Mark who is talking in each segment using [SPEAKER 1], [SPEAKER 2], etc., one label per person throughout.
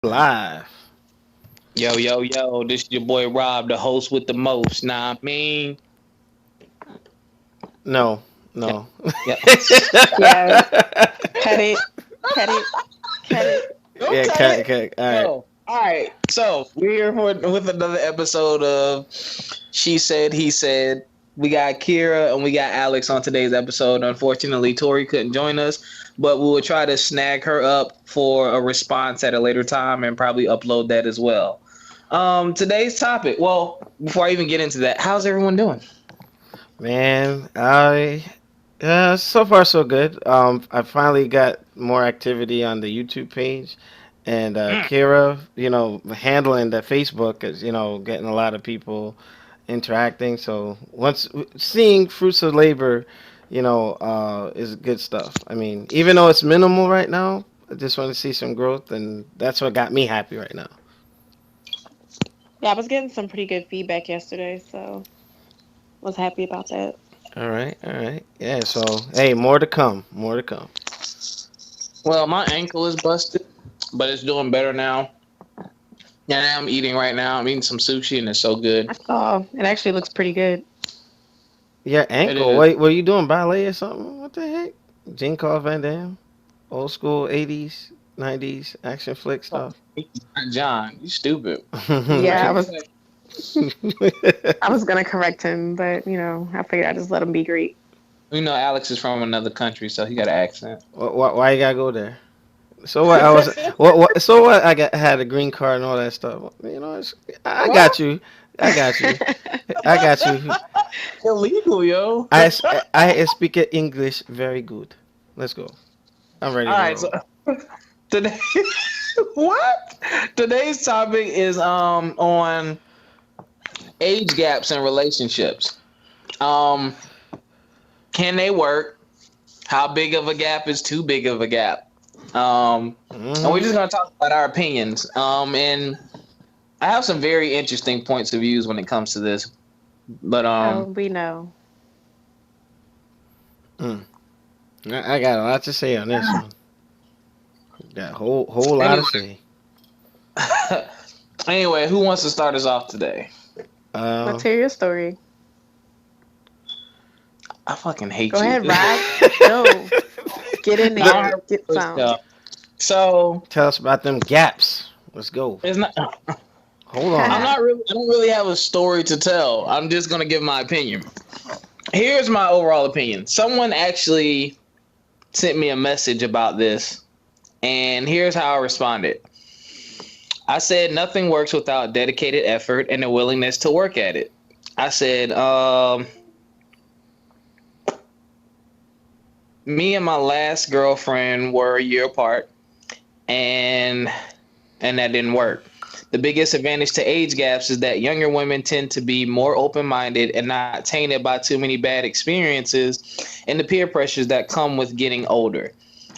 [SPEAKER 1] Live.
[SPEAKER 2] Yo, yo, yo, this is your boy Rob, the host with the most. Nah, I mean,
[SPEAKER 1] No,
[SPEAKER 2] yeah,
[SPEAKER 1] no.
[SPEAKER 2] yeah.
[SPEAKER 3] Yes. Cut it. Cut it. Cut it.
[SPEAKER 2] Don't
[SPEAKER 1] Yeah,
[SPEAKER 2] cut
[SPEAKER 1] cut,
[SPEAKER 2] it.
[SPEAKER 1] cut. All right.
[SPEAKER 2] Yo, all right. So we're here with another episode of She Said, He Said. We got Kira and we got Alex on today's episode. Unfortunately, Tori couldn't join us, but we will try to snag her up for a response at a later time and probably upload that as well. Today's topic. Well, before I even get into that, how's everyone doing?
[SPEAKER 1] Man, I so far so good. I finally got more activity on the YouTube page, and Kira, handling the Facebook is, getting a lot of people interacting. So once seeing fruits of labor, is good stuff. I mean, even though it's minimal right now, I just want to see some growth, and that's what got me happy right now.
[SPEAKER 3] Yeah, I was getting some pretty good feedback yesterday, so was happy about that.
[SPEAKER 1] All right, all right. Yeah, so hey, more to come. More to come.
[SPEAKER 2] Well, my ankle is busted, but it's doing better now. Yeah, I'm eating right now. I'm eating some sushi and it's so good.
[SPEAKER 3] I saw it actually looks pretty good.
[SPEAKER 1] Your
[SPEAKER 2] It
[SPEAKER 1] ankle.
[SPEAKER 2] is.
[SPEAKER 1] Wait, were you doing ballet or something? What the heck? Jean Claude Van Damme? Old school 80s, 90s action flick stuff.
[SPEAKER 2] John, you stupid.
[SPEAKER 3] Yeah, I
[SPEAKER 2] Right.
[SPEAKER 3] was I was gonna correct him, but I figured I'd just let him be great.
[SPEAKER 2] You know, Alex is from another country, so he got an accent.
[SPEAKER 1] why you gotta go there? So what? I was what? So what? I had a green card and all that stuff. I
[SPEAKER 2] What?
[SPEAKER 1] got you. I got you. I got you.
[SPEAKER 2] Illegal, yo.
[SPEAKER 1] I, I speak English very good. Let's go. I'm ready
[SPEAKER 2] All
[SPEAKER 1] to
[SPEAKER 2] right,
[SPEAKER 1] roll.
[SPEAKER 2] so today, what? Today's topic is on age gaps in relationships. Um, can they work? How big of a gap is too big of a gap? And we're
[SPEAKER 1] hmm
[SPEAKER 2] just gonna talk about our opinions. And I have some very interesting points of views when it comes to this. But
[SPEAKER 3] Oh, we know.
[SPEAKER 1] Mm. I got a lot to say on this one. Got a whole lot to
[SPEAKER 2] anyway,
[SPEAKER 1] say.
[SPEAKER 2] anyway, who wants to start us off today?
[SPEAKER 1] Um,
[SPEAKER 3] Let's hear your story.
[SPEAKER 2] I fucking
[SPEAKER 3] Go
[SPEAKER 2] hate you.
[SPEAKER 3] ahead, Rob. Go. Get in
[SPEAKER 2] Nah,
[SPEAKER 3] there. Get some.
[SPEAKER 2] so
[SPEAKER 1] tell us about them gaps. Let's go.
[SPEAKER 2] it's not.
[SPEAKER 1] Hold on.
[SPEAKER 2] I don't really have a story to tell. I'm just gonna give my opinion. Here's my overall opinion. Someone actually sent me a message about this, and here's how I responded. I said nothing works without dedicated effort and a willingness to work at it. I said, me and my last girlfriend were a year apart, and that didn't work. The biggest advantage to age gaps is that younger women tend to be more open-minded and not tainted by too many bad experiences and the peer pressures that come with getting older.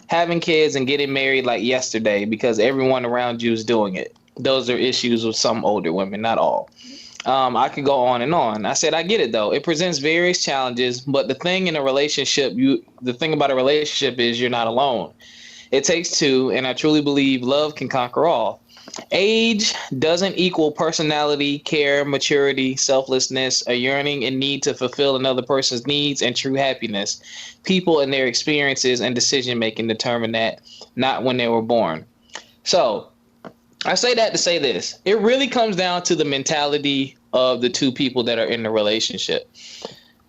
[SPEAKER 2] Having kids and getting married like yesterday because everyone around you is doing it. Those are issues with some older women, not all. I could go on and on. I said I get it though. It presents various challenges, but the thing about a relationship is you're not alone. It takes two, and I truly believe love can conquer all. Age doesn't equal personality, care, maturity, selflessness, a yearning and need to fulfill another person's needs, and true happiness. People and their experiences and decision making determine that, not when they were born. So, I say that to say this. It really comes down to the mentality of the two people that are in the relationship.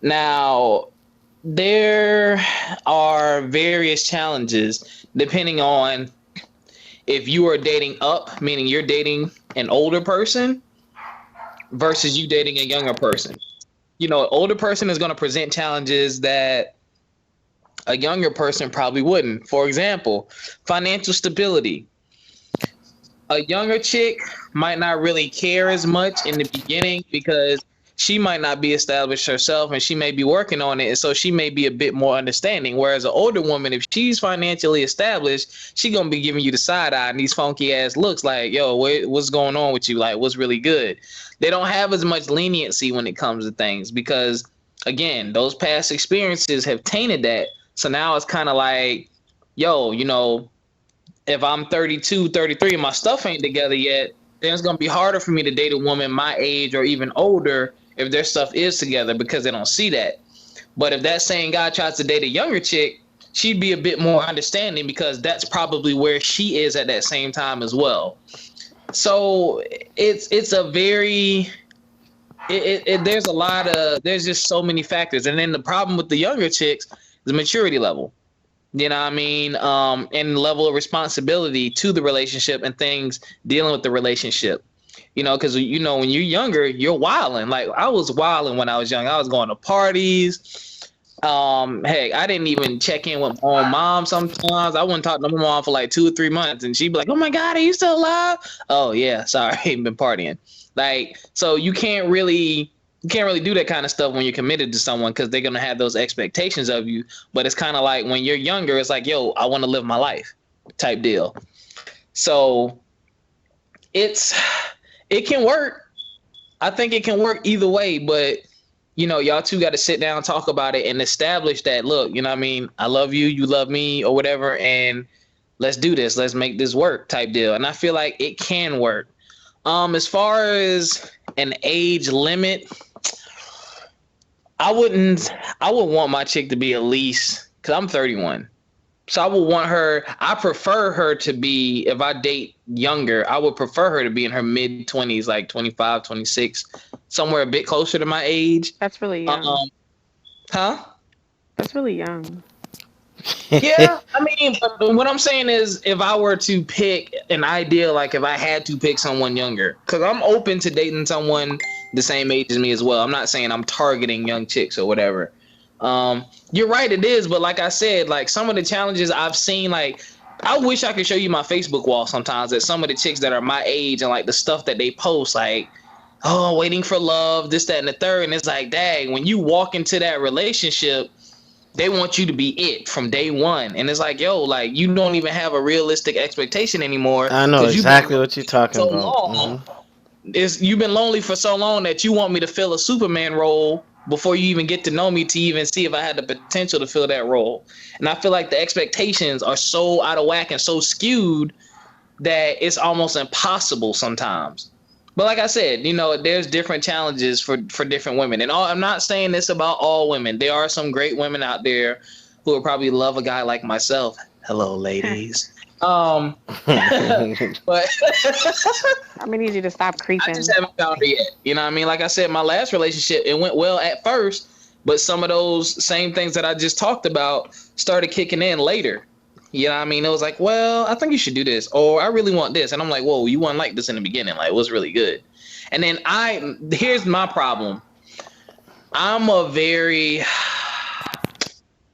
[SPEAKER 2] Now, there are various challenges depending on if you are dating up, meaning you're dating an older person versus you dating a younger person. You know, an older person is going to present challenges that a younger person probably wouldn't. For example, financial stability. A younger chick might not really care as much in the beginning because she might not be established herself and she may be working on it, and so she may be a bit more understanding. Whereas an older woman, if she's financially established, she gonna be giving you the side eye and these funky ass looks like, yo, what's going on with you? Like, what's really good? They don't have as much leniency when it comes to things because, again, those past experiences have tainted that. So now it's kind of like, yo, if I'm 32, 33 and my stuff ain't together yet, then it's going to be harder for me to date a woman my age or even older if their stuff is together because they don't see that. But if that same guy tries to date a younger chick, she'd be a bit more understanding because that's probably where she is at that same time as well. So it's a very there's just so many factors. And then the problem with the younger chicks is the maturity level. You know what I mean? And the level of responsibility to the relationship and things dealing with the relationship. You know, because, you know, when you're younger, you're wilding. Like, I was wilding when I was young. I was going to parties. Hey, I didn't even check in with my own mom sometimes. I wouldn't talk to my mom for like 2 or 3 months. And she'd be like, oh, my God, are you still alive? Oh, yeah, sorry, I've been partying. Like, so you can't really do that kind of stuff when you're committed to someone because they're going to have those expectations of you. But it's kind of like when you're younger, it's like, yo, I want to live my life type deal. So it can work. I think it can work either way. But, you know, y'all two got to sit down, talk about it and establish that, look, you know what I mean? I love you. You love me or whatever. And let's do this. Let's make this work type deal. And I feel like it can work. As far as an age limit, I would want my chick to be at least, because I'm 31. So I prefer her to be, if I date younger, I would prefer her to be in her mid 20s, like 25, 26, somewhere a bit closer to my age.
[SPEAKER 3] That's really young.
[SPEAKER 2] Huh?
[SPEAKER 3] That's really young.
[SPEAKER 2] Yeah, I mean, but what I'm saying is if I were to pick an ideal, like if I had to pick someone younger, because I'm open to dating someone the same age as me as well. I'm not saying I'm targeting young chicks or whatever. You're right, it is. But like I said, like some of the challenges I've seen, like I wish I could show you my Facebook wall sometimes that some of the chicks that are my age and like the stuff that they post, like, oh, waiting for love, this, that, and the third. And it's like, dang, when you walk into that relationship, they want you to be it from day one. And it's like, yo, like you don't even have a realistic expectation anymore.
[SPEAKER 1] I know exactly what you're talking
[SPEAKER 2] so
[SPEAKER 1] about.
[SPEAKER 2] Long, you've been lonely for so long that you want me to fill a Superman role before you even get to know me to even see if I had the potential to fill that role. And I feel like the expectations are so out of whack and so skewed that it's almost impossible sometimes. But like I said, you know, there's different challenges for different women. And I'm not saying this about all women. There are some great women out there who would probably love a guy like myself. Hello, ladies. But
[SPEAKER 3] I'm gonna need you to stop creeping.
[SPEAKER 2] I just haven't found her yet. You know what I mean? Like I said, my last relationship, it went well at first, but some of those same things that I just talked about started kicking in later. You know what I mean? It was like, well, I think you should do this, or I really want this. And I'm like, whoa, you weren't like this in the beginning. Like, it was really good. And then here's my problem. I'm a very,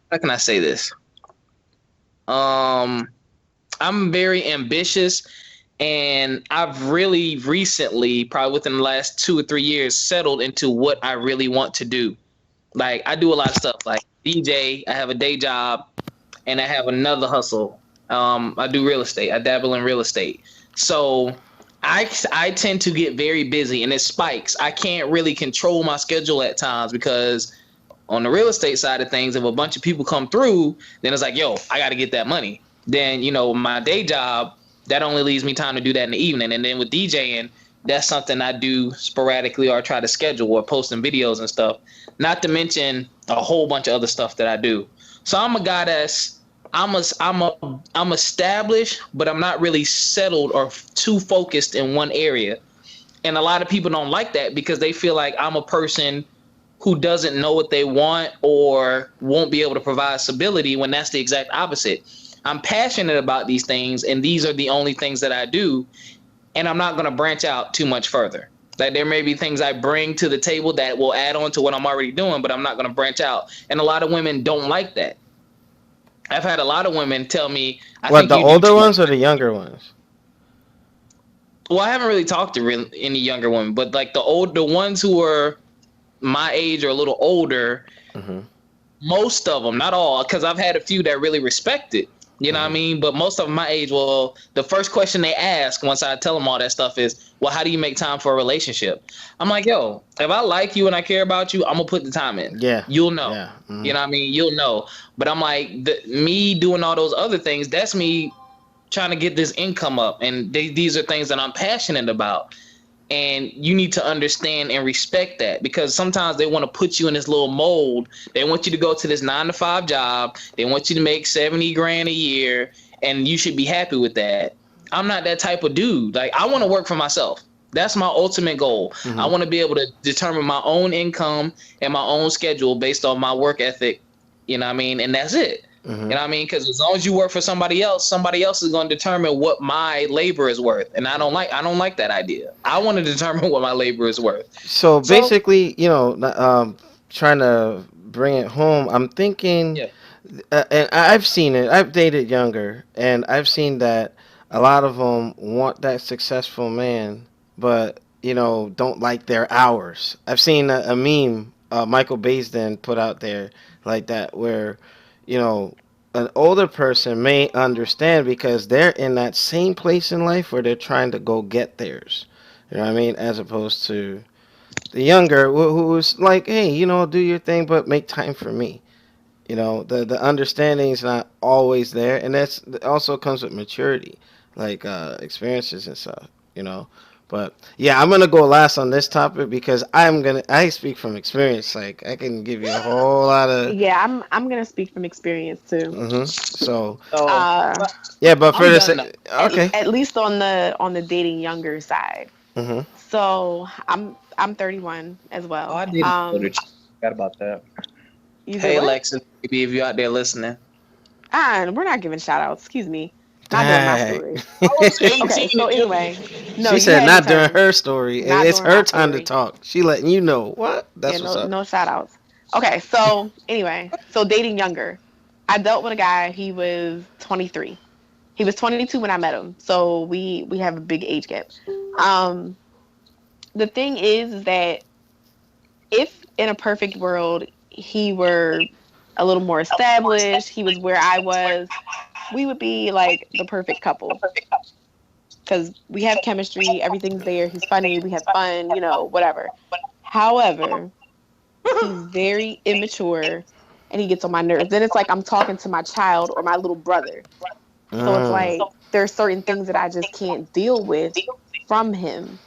[SPEAKER 2] how can I say this? I'm very ambitious, and I've really recently, probably within the last 2 or 3 years, settled into what I really want to do. Like, I do a lot of stuff like DJ, I have a day job, and I have another hustle. I do real estate. I dabble in real estate. So I tend to get very busy, and it spikes. I can't really control my schedule at times because on the real estate side of things, if a bunch of people come through, then it's like, yo, I got to get that money. Then, you know, my day job, that only leaves me time to do that in the evening. And then with DJing, that's something I do sporadically or try to schedule or posting videos and stuff. Not to mention a whole bunch of other stuff that I do. So I'm a guy I'm established, but I'm not really settled or too focused in one area. And a lot of people don't like that because they feel like I'm a person who doesn't know what they want or won't be able to provide stability, when that's the exact opposite. I'm passionate about these things, and these are the only things that I do, and I'm not going to branch out too much further. Like, there may be things I bring to the table that will add on to what I'm already doing, but I'm not going to branch out. And a lot of women don't like that. I've had a lot of women tell me,
[SPEAKER 1] the older ones or the younger ones?
[SPEAKER 2] Well, I haven't really talked to any younger women, but like the ones who are my age or a little older, most of them, not all, because I've had a few that really respect it. You know what I mean? But most of them my age, well, the first question they ask once I tell them all that stuff is, well, how do you make time for a relationship? I'm like, yo, if I like you and I care about you, I'm going to put the time in.
[SPEAKER 1] Yeah.
[SPEAKER 2] You'll know.
[SPEAKER 1] Yeah.
[SPEAKER 2] You know what I mean? You'll know. But I'm like, me doing all those other things, that's me trying to get this income up, and these are things that I'm passionate about. And you need to understand and respect that, because sometimes they want to put you in this little mold. They want you to go to this 9-to-5 job. They want you to make 70 grand a year, and you should be happy with that. I'm not that type of dude. Like, I want to work for myself. That's my ultimate goal. I want to be able to determine my own income and my own schedule based on my work ethic. You know what I mean? And that's it. You know what I mean? Because as long as you work for somebody else is going to determine what my labor is worth. And I don't like that idea. I want to determine what my labor is worth.
[SPEAKER 1] So basically, trying to bring it home, I'm thinking,
[SPEAKER 2] Yeah.
[SPEAKER 1] And I've seen it. I've dated younger, and I've seen that a lot of them want that successful man, but don't like their hours. I've seen a meme Michael Baisden put out there like that, where an older person may understand because they're in that same place in life where they're trying to go get theirs. You know what I mean? As opposed to the younger who's like, hey, do your thing, but make time for me. The understanding is not always there, and that's also comes with maturity, like experiences and stuff. But yeah, I'm gonna go last on this topic because I speak from experience. Like, I can give you a whole lot of.
[SPEAKER 3] Yeah, I'm gonna speak from experience too.
[SPEAKER 1] So
[SPEAKER 3] Uh,
[SPEAKER 1] yeah, but for
[SPEAKER 2] I'm
[SPEAKER 1] this,
[SPEAKER 2] done
[SPEAKER 1] okay.
[SPEAKER 3] at least on the dating younger side.
[SPEAKER 1] hmm
[SPEAKER 3] So I'm 31 as well.
[SPEAKER 2] Oh, I did.
[SPEAKER 4] Forgot about that.
[SPEAKER 3] You said
[SPEAKER 2] Hey,
[SPEAKER 3] what?
[SPEAKER 2] Alexis, maybe if you're out there listening.
[SPEAKER 3] We're not giving shout outs. Excuse me. Not doing my story.
[SPEAKER 1] Dang.
[SPEAKER 3] Okay, so anyway, no,
[SPEAKER 1] She
[SPEAKER 3] you
[SPEAKER 1] said
[SPEAKER 3] had
[SPEAKER 1] not
[SPEAKER 3] your
[SPEAKER 1] during
[SPEAKER 3] turn.
[SPEAKER 1] her story.
[SPEAKER 3] Not
[SPEAKER 1] It's
[SPEAKER 3] during
[SPEAKER 1] her
[SPEAKER 3] my
[SPEAKER 1] time to
[SPEAKER 3] story.
[SPEAKER 1] talk. She letting you know what. That's
[SPEAKER 3] Yeah,
[SPEAKER 1] what's up.
[SPEAKER 3] no shout outs. Okay, so anyway, so dating younger. I dealt with a guy, he was 23. He was 22 when I met him. So we have a big age gap. Um the thing is that if in a perfect world he were a little more established, he was where I was, we would be like the perfect couple because we have chemistry, everything's there, he's funny, we have fun, whatever. However, he's very immature and he gets on my nerves. Then it's like I'm talking to my child or my little brother. So it's
[SPEAKER 1] Mm.
[SPEAKER 3] like there's certain things that I just can't deal with from him.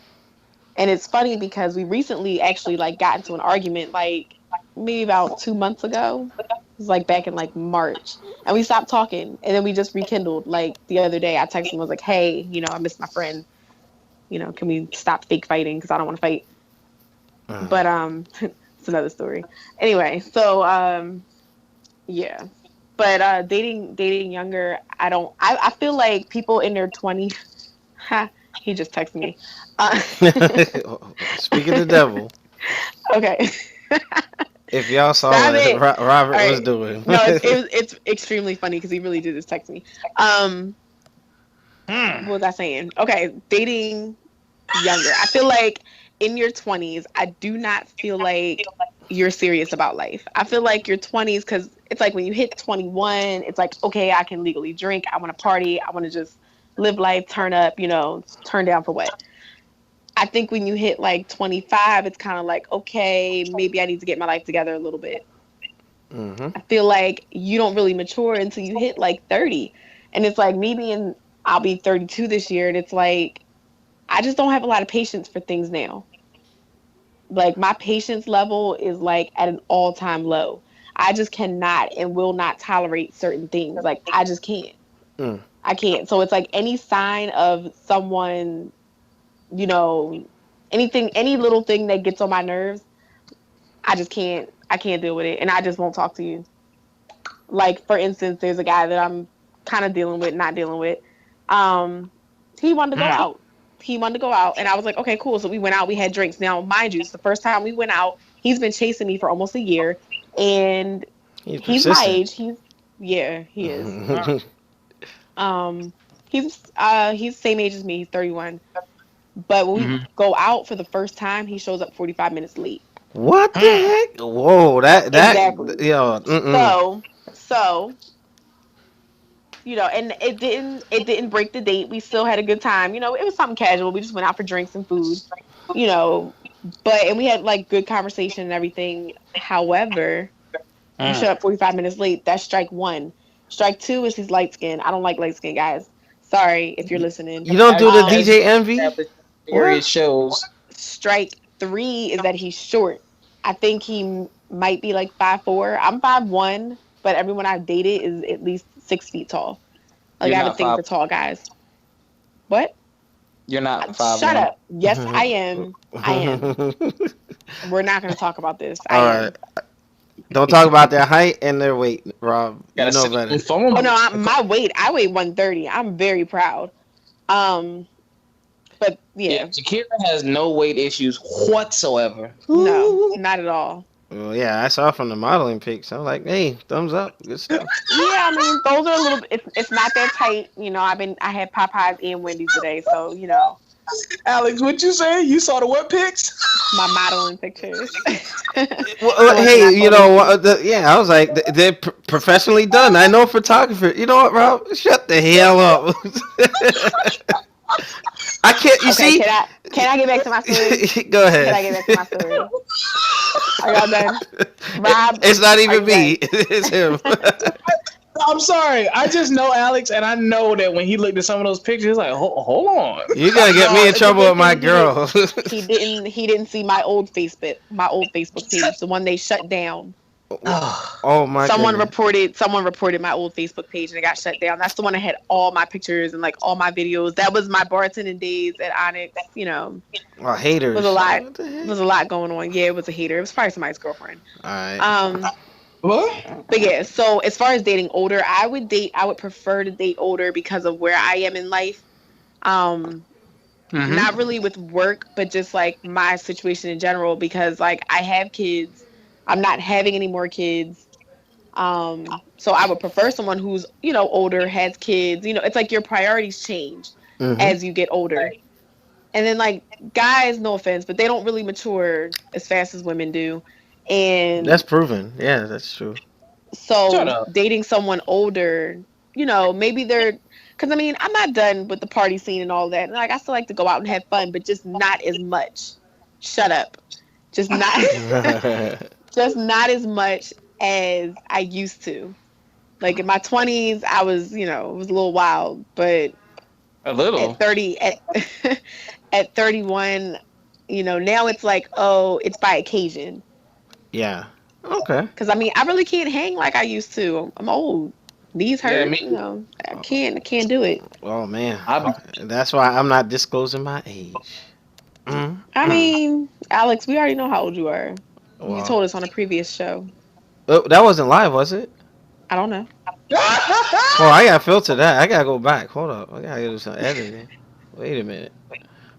[SPEAKER 3] And it's funny because we recently actually like got into an argument like maybe about 2 months ago. It was like back in like March. And we stopped talking and then we just rekindled like the other day. I texted him, I was like, hey, I miss my friend. Can we stop fake fighting? Because I don't want to fight. But it's another story. Anyway, so yeah. But dating younger, I feel like people in their 20s. He just texted me.
[SPEAKER 1] Speaking of the devil,
[SPEAKER 3] Okay.
[SPEAKER 1] if y'all saw
[SPEAKER 3] Stop
[SPEAKER 1] what
[SPEAKER 3] it.
[SPEAKER 1] Robert
[SPEAKER 3] All
[SPEAKER 1] was
[SPEAKER 3] right.
[SPEAKER 1] doing.
[SPEAKER 3] No, it's extremely funny because he really did just text me. What was I saying? Okay, dating younger. I feel like in your 20s, I do not feel like you're serious about life. I feel like your 20s, because it's like when you hit 21, it's like, okay, I can legally drink. I want to party. I want to just live life, turn up, turn down for what? I think when you hit like 25, it's kind of like, okay, maybe I need to get my life together a little bit. I feel like you don't really mature until you hit like 30. And it's like I'll be 32 this year, and it's like I just don't have a lot of patience for things now. Like my patience level is like at an all-time low. I just cannot and will not tolerate certain things. Like I just can't. I can't. So it's like any sign of someone, anything, any little thing that gets on my nerves, I can't deal with it. And I just won't talk to you. Like, for instance, there's a guy that I'm kind of not dealing with. He wanted to go out. And I was like, okay, cool. So we went out, we had drinks. Now, mind you, it's the first time we went out. He's been chasing me for almost a year. And he's my age. He is. He's the same age as me. He's 31. But when we go out for the first time, he shows up 45 minutes late.
[SPEAKER 1] What the heck? Whoa, that
[SPEAKER 3] Exactly. So and it didn't break the date. We still had a good time. It was something casual. We just went out for drinks and food. And we had like good conversation and everything. However, he showed up 45 minutes late. That's strike one. Strike two is he's light skinned. I don't like light skinned guys. Sorry if you're listening.
[SPEAKER 1] You don't do the
[SPEAKER 2] As
[SPEAKER 3] Um,
[SPEAKER 1] DJ
[SPEAKER 2] you
[SPEAKER 1] Envy?
[SPEAKER 2] established in
[SPEAKER 1] What?
[SPEAKER 2] various shows.
[SPEAKER 3] strike three is that he's short. I think he might be like 5'4". I'm 5'1", but everyone I've dated is at least 6 feet tall. Like
[SPEAKER 2] You're
[SPEAKER 3] I have a
[SPEAKER 2] not
[SPEAKER 3] thing
[SPEAKER 2] five.
[SPEAKER 3] for tall guys. What?
[SPEAKER 2] You're not five
[SPEAKER 3] Shut
[SPEAKER 2] one.
[SPEAKER 3] up. Yes, I am. I am. We're not going to talk about this. I
[SPEAKER 1] All right.
[SPEAKER 3] am.
[SPEAKER 1] Don't talk about their height and their weight, Rob. You
[SPEAKER 2] Gotta
[SPEAKER 1] know
[SPEAKER 2] sit on
[SPEAKER 1] better.
[SPEAKER 2] the phone.
[SPEAKER 3] Oh no, my weight. I weigh 130. I'm very proud. Um, but
[SPEAKER 2] Yeah,
[SPEAKER 3] yeah,
[SPEAKER 2] Shakira has no weight issues whatsoever.
[SPEAKER 3] no, not at all.
[SPEAKER 1] Well, yeah, I saw from the modeling pics. I'm like, hey, thumbs up, good stuff.
[SPEAKER 3] Yeah, I mean those are a little. It's not that tight. I had Popeyes and Wendy's today, so
[SPEAKER 2] Alex, what you say? You saw the what pics?
[SPEAKER 3] my modeling pictures.
[SPEAKER 1] Well,
[SPEAKER 3] The ones that
[SPEAKER 1] hey,
[SPEAKER 3] I
[SPEAKER 1] you know what? Yeah, I was like, they're professionally done. I know photographer. You know what, Rob? Shut the hell up. I can't. You
[SPEAKER 3] Okay,
[SPEAKER 1] see?
[SPEAKER 3] can I get back to my story?
[SPEAKER 1] Go
[SPEAKER 3] Can
[SPEAKER 1] ahead.
[SPEAKER 3] I get back to my story? Are y'all done? Rob,
[SPEAKER 1] It's not
[SPEAKER 3] are
[SPEAKER 1] even
[SPEAKER 3] you
[SPEAKER 1] me.
[SPEAKER 3] done?
[SPEAKER 1] It's him.
[SPEAKER 2] I'm sorry. I just know Alex, and I know that when he looked at some of those pictures, he's like, hold on.
[SPEAKER 1] You're gonna get me in
[SPEAKER 3] It's a
[SPEAKER 1] trouble
[SPEAKER 3] good
[SPEAKER 1] with my
[SPEAKER 3] thing
[SPEAKER 1] girl.
[SPEAKER 3] he didn't see my old Facebook page, the one they shut down.
[SPEAKER 1] Oh my goodness.
[SPEAKER 3] Someone reported my old Facebook page and it got shut down. That's the one that had all my pictures and like all my videos. That was my bartending days at Onyx.
[SPEAKER 1] Oh, haters.
[SPEAKER 3] Was a lot.
[SPEAKER 1] What the heck?
[SPEAKER 3] Was a lot going on. Yeah, it was a hater. It was probably somebody's girlfriend.
[SPEAKER 1] All right.
[SPEAKER 2] What?
[SPEAKER 3] But yeah, so as far as dating older, I would prefer to date older because of where I am in life. Um,
[SPEAKER 2] Mhm.
[SPEAKER 3] Not really with work, but just like my situation in general, because like I have kids. I'm not having any more kids. So I would prefer someone who's, older, has kids. It's like your priorities change
[SPEAKER 1] Mhm.
[SPEAKER 3] as you get older. And then like guys, no offense, but they don't really mature as fast as women do.
[SPEAKER 1] That's
[SPEAKER 3] And
[SPEAKER 1] proven. Yeah, that's true.
[SPEAKER 2] Shut
[SPEAKER 3] so
[SPEAKER 2] up.
[SPEAKER 3] dating someone older, maybe because I mean, I'm not done with the party scene and all that. Like I still like to go out and have fun, but just not as much. Shut up. Just not just not as much as I used to. Like in my 20s, I was, it was a little wild, but
[SPEAKER 2] A little.
[SPEAKER 3] at 30 at 31, now it's like, oh, it's by occasion.
[SPEAKER 1] Yeah. Okay.
[SPEAKER 3] Cuz I mean, I really can't hang like I used to. I'm old. Knees
[SPEAKER 2] Yeah,
[SPEAKER 3] hurt,
[SPEAKER 2] me.
[SPEAKER 3] I can't do it.
[SPEAKER 1] Oh man.
[SPEAKER 2] I,
[SPEAKER 1] That's why I'm not disclosing my age. Mm.
[SPEAKER 3] I mean, Alex, we already know how old you are. You
[SPEAKER 1] Wow.
[SPEAKER 3] told us on a previous show.
[SPEAKER 1] Oh, that wasn't live, was it?
[SPEAKER 3] I don't know.
[SPEAKER 1] Oh, I gotta filter that. I gotta go back. Hold up. I gotta do some editing. Wait a minute.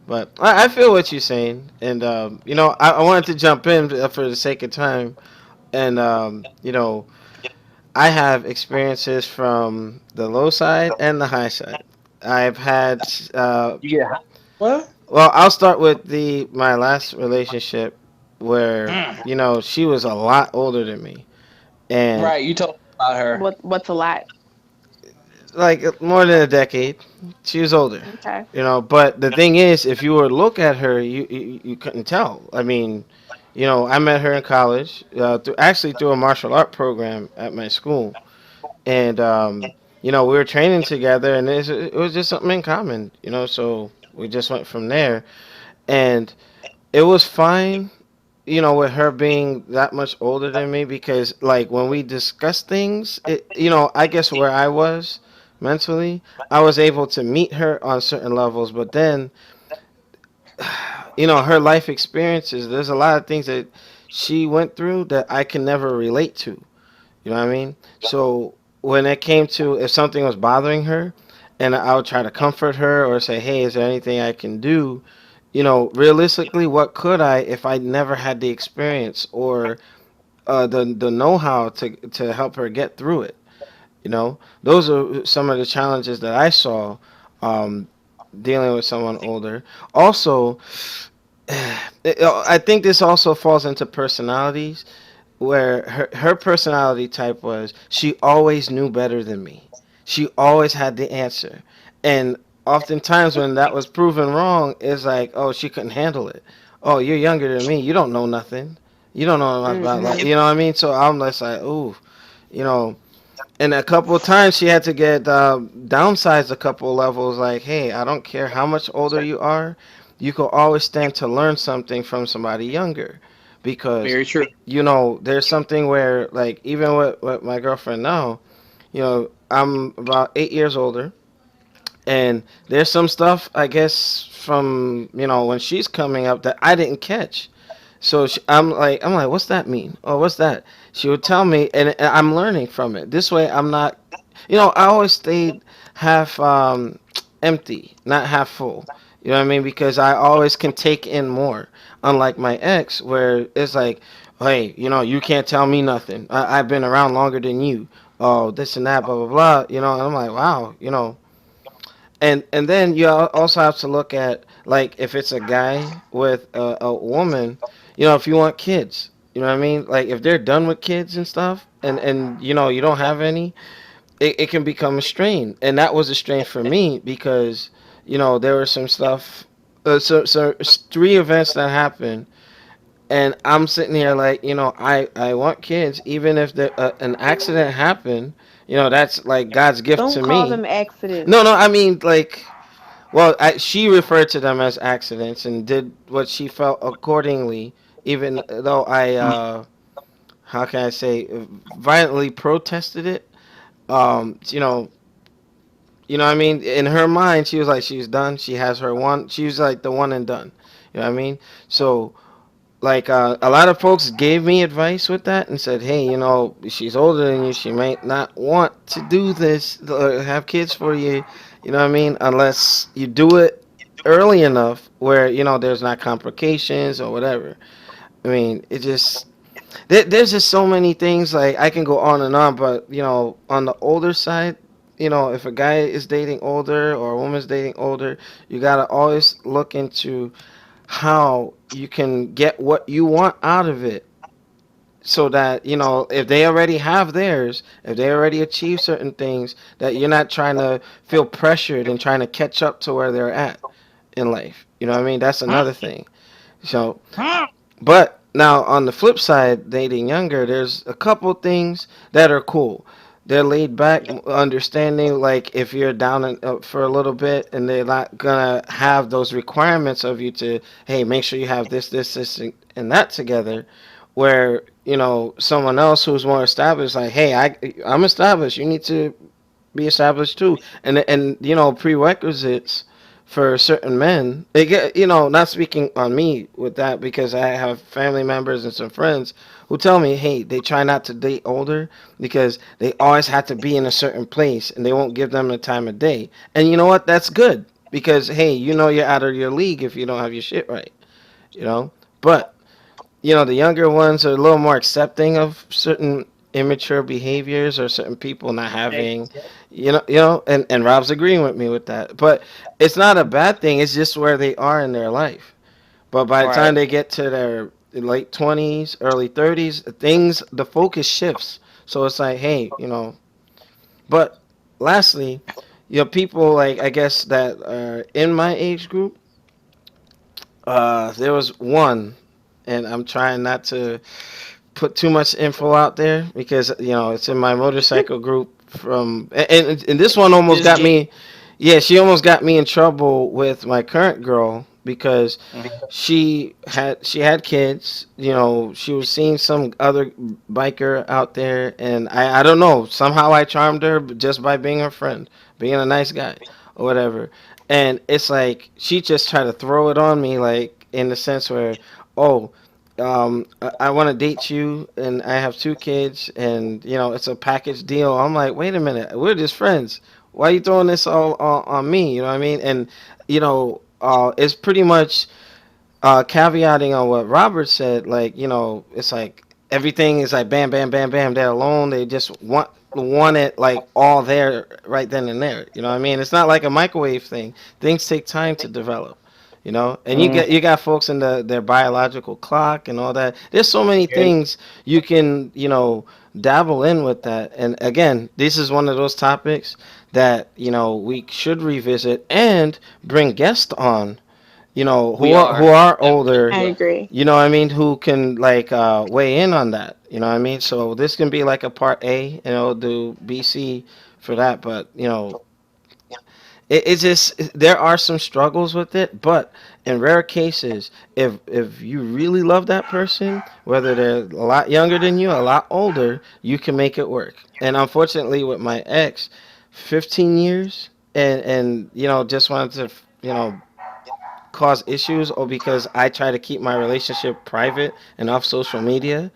[SPEAKER 1] But I feel what you're saying, and I wanted to jump in for the sake of time, and I have experiences from the low side and the high side. I've had
[SPEAKER 2] you get hot. What?
[SPEAKER 1] well, I'll start with the my last relationship where
[SPEAKER 2] Mm.
[SPEAKER 1] she was a lot older than me, and
[SPEAKER 2] Right, you told me about her.
[SPEAKER 3] What's a lot?
[SPEAKER 1] like more than a decade. She was older,
[SPEAKER 3] Okay.
[SPEAKER 1] But the thing is, if you were to look at her, you couldn't tell. I mean, I met her in college, through a martial art program at my school, and we were training together, and it was just something in common, So we just went from there, and it was fine. With her being that much older than me, because like when we discussed things, I guess where I was mentally, I was able to meet her on certain levels, but then, her life experiences, there's a lot of things that she went through that I can never relate to. You know what I mean? So when it came to if something was bothering her, and I would try to comfort her or say, "Hey, is there anything I can do?" Realistically, what could I if I never had the experience or the know-how to help her get through it? Those are some of the challenges that I saw um, dealing with someone older. Also, I think this also falls into personalities, where her personality type was she always knew better than me. She always had the answer. And oftentimes when that was proven wrong, it's like, oh, she couldn't handle it. Oh, you're younger than me. You don't know nothing. You don't know nothing about life.
[SPEAKER 3] Hmm.
[SPEAKER 1] You know what I mean? So I'm just like, ooh, you know, and a couple of times she had to get downsized a couple of levels. Like, hey, I don't care how much older you are, you could always stand to learn something from somebody younger, because
[SPEAKER 2] Very true.
[SPEAKER 1] there's something where, like, even with my girlfriend now, I'm about 8 years older, and there's some stuff I guess from when she's coming up that I didn't catch. So I'm like, what's that mean? Oh, what's that? She would tell me, and I'm learning from it. This way, I'm not, I always stayed half empty, not half full. You know what I mean? Because I always can take in more. Unlike my ex, where it's like, hey, you can't tell me nothing. I've been around longer than you. Oh, this and that, blah blah blah. And I'm like, wow. And then you also have to look at, like, if it's a guy with a woman, if you want kids, you know what I mean, like if they're done with kids and stuff, and you don't have any, it can become a strain. And that was a strain for me, because there was some stuff, so three events that happened, and I'm sitting here like, I want kids, even if an accident happened, that's like God's gift
[SPEAKER 3] Don't
[SPEAKER 1] to
[SPEAKER 3] call
[SPEAKER 1] me.
[SPEAKER 3] them accidents.
[SPEAKER 1] No, no, I mean, like, well, she referred to them as accidents and did what she felt accordingly, even though I, how can I say, violently protested it. You know, what I mean. In her mind, she was like, she's done. She has her one. She was like the one and done. You know what I mean? So, like, a lot of folks gave me advice with that and said, hey, she's older than you. She might not want to do this or have kids for you. You know what I mean? Unless you do it early enough where there's not complications or whatever. I mean, it just there's just so many things. Like, I can go on and on, but on the older side, if a guy is dating older or a woman's dating older, you gotta always look into how you can get what you want out of it, so that if they already have theirs, if they already achieve certain things, that you're not trying to feel pressured and trying to catch up to where they're at in life. You know what I mean? That's another thing. So, but now on the flip side, dating younger, there's a couple things that are cool. They're laid back, understanding. Like, if you're down for a little bit, and they're not gonna have those requirements of you to, hey, make sure you have this, and that together. Where someone else who's more established, like, hey, I'm established. You need to be established too, and prerequisites for certain men. They get, not speaking on me with that, because I have family members and some friends who tell me, hey, they try not to date older because they always have to be in a certain place, and they won't give them the time of day. And you know what? That's good, because hey, you're out of your league if you don't have your shit right. You know, but the younger ones are a little more accepting of certain immature behaviors or certain people not having, and Rob's agreeing with me with that. But it's not a bad thing. It's just where they are in their life. But by the time
[SPEAKER 2] Right.
[SPEAKER 1] they get to their late 20s, early 30s, the focus shifts. So it's like, hey, but lastly, people, like, I guess, that are in my age group, there was one, and I'm trying not to put too much info out there, because it's in my motorcycle group from, and this one almost
[SPEAKER 2] Just
[SPEAKER 1] got
[SPEAKER 2] get.
[SPEAKER 1] me. Yeah, she almost got me in trouble with my current girl, because she had kids. She was seeing some other biker out there, and I don't know, somehow I charmed her just by being her friend, being a nice guy or whatever. And it's like she just tried to throw it on me, like, in the sense where, oh, I want to date you, and I have two kids, and it's a package deal. I'm like, wait a minute, we're just friends. Why are you throwing this all on me? You know what I mean? And it's pretty much caveating on what Robert said. Like, it's like everything is like bam, bam, bam, bam. They're alone. They just want it, like, all there right then and there. You know what I mean? It's not like a microwave thing. Things take time to develop. And you got folks in their biological clock and all that. There's so many things you can dabble in with that. And again, this is one of those topics that we should revisit and bring guests on you know,
[SPEAKER 2] We
[SPEAKER 1] who
[SPEAKER 2] are.
[SPEAKER 1] are older,
[SPEAKER 3] I agree.
[SPEAKER 1] you know what I mean, who can like weigh in on that, you know what I mean? So this can be like a part A, and I'll do BC for that, but you know, it's just there are some struggles with it, but in rare cases, if you really love that person, whether they're a lot younger than you, a lot older, you can make it work. And unfortunately, with my ex, 15 years, and you know, just wanted to you know cause issues, or because I try to keep my relationship private and off social media.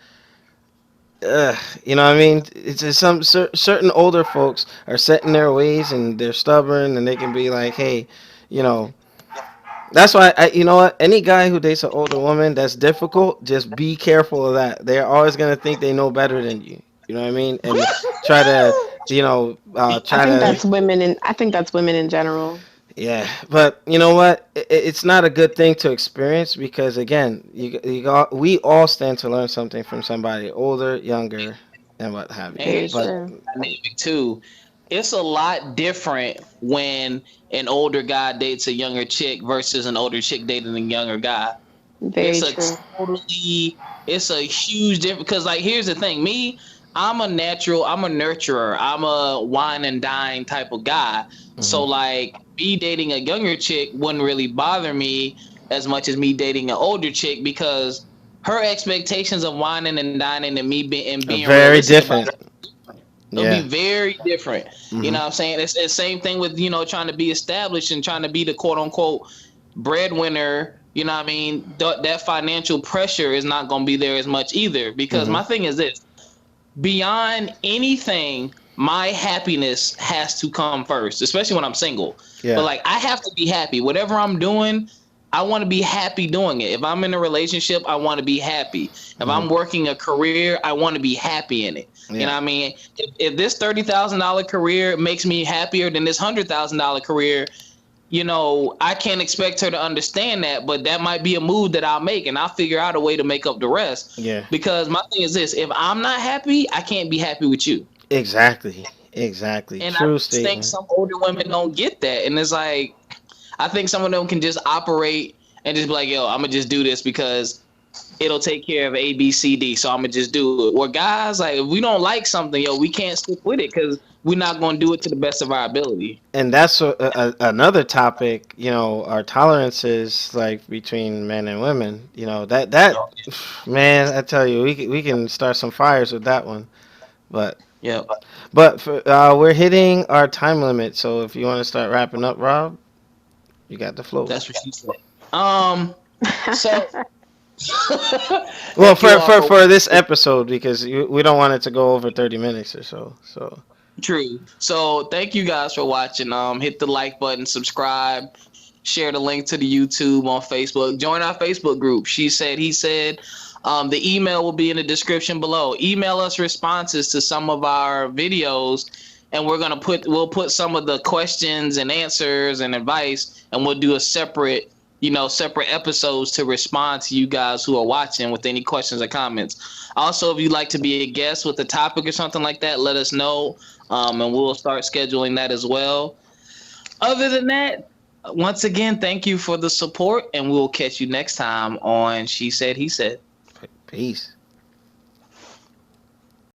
[SPEAKER 1] You know what I mean? It's just certain older folks are set in their ways and they're stubborn and they can be like, hey, you know, that's why you know what? Any guy who dates an older woman that's difficult, just be careful of that. They're always gonna think they know better than you. You know what I mean? And try to, you know,
[SPEAKER 3] I
[SPEAKER 1] try
[SPEAKER 3] think
[SPEAKER 1] to
[SPEAKER 3] that's women, and I think that's women in general.
[SPEAKER 1] yeah, but you know what? It's not a good thing to experience because again, we all stand to learn something from somebody older, younger, and what have you.
[SPEAKER 2] And
[SPEAKER 3] Very
[SPEAKER 2] here's
[SPEAKER 1] But
[SPEAKER 3] true.
[SPEAKER 2] dynamic too. It's a lot different when an older guy dates a younger chick versus an older chick dating a younger guy.
[SPEAKER 3] Very
[SPEAKER 2] It's a
[SPEAKER 3] true.
[SPEAKER 2] totally, it's a huge difference. Because like, here's the thing, I'm a natural, I'm a nurturer, I'm a wine and dine type of guy. So
[SPEAKER 1] mhm.
[SPEAKER 2] like, me dating a younger chick wouldn't really bother me as much as me dating an older chick because her expectations of whining and dining and me being
[SPEAKER 1] Very
[SPEAKER 2] realistic about
[SPEAKER 1] different.
[SPEAKER 2] it'll be
[SPEAKER 1] Yeah.
[SPEAKER 2] very different. You
[SPEAKER 1] Hmm.
[SPEAKER 2] know what I'm saying? It's the same thing with, trying to be established and trying to be the quote unquote breadwinner. You know what I mean? That financial pressure is not going to be there as much either. Because
[SPEAKER 1] Hmm.
[SPEAKER 2] my thing is this: beyond anything, my happiness has to come first, especially when I'm single. But
[SPEAKER 1] Yeah.
[SPEAKER 2] like, I have to be happy. Whatever I'm doing, I want to be happy doing it. If I'm in a relationship, I want to be happy. If
[SPEAKER 1] Hmm.
[SPEAKER 2] I'm working a career, I want to be happy in it. You know
[SPEAKER 1] Yeah.
[SPEAKER 2] what I mean? If this $30,000 career makes me happier than this $100,000 career, I can't expect her to understand that, but that might be a move that I'll make, and I'll figure out a way to make up the rest.
[SPEAKER 1] Yeah.
[SPEAKER 2] Because my thing is this: if I'm not happy, I can't be happy with you.
[SPEAKER 1] Exactly. Exactly.
[SPEAKER 2] And I
[SPEAKER 1] True
[SPEAKER 2] just think
[SPEAKER 1] statement.
[SPEAKER 2] some older women don't get that, and it's like I think some of them can just operate and just be like, "Yo, I'm gonna just do this because it'll take care of A, B, C, D, so I'm gonna just do it." Or guys, like, if we don't like something, yo, we can't stick with it because we're not gonna do it to the best of our ability.
[SPEAKER 1] And that's another topic, you know, our tolerances like between men and women, you know, that man, I tell you, we can start some fires with that one. But
[SPEAKER 2] Yeah,
[SPEAKER 1] we're hitting our time limit, so if you want to start wrapping up, Rob, you got the floor.
[SPEAKER 2] that's what she said. So
[SPEAKER 1] Well,
[SPEAKER 2] thank you all for
[SPEAKER 1] for this episode because we don't want it to go over 30 minutes or so. So
[SPEAKER 2] true. So thank you guys for watching. Hit the like button, subscribe, share the link to the YouTube on Facebook. Join our Facebook group. She said, he said. The email will be in the description below. Email us responses to some of our videos, and we'll put some of the questions and answers and advice, and we'll do a separate episodes to respond to you guys who are watching with any questions or comments. Also, if you'd like to be a guest with a topic or something like that, let us know, and we'll start scheduling that as well. Other than that, once again, thank you for the support, and we'll catch you next time on She Said, He Said.
[SPEAKER 1] peace.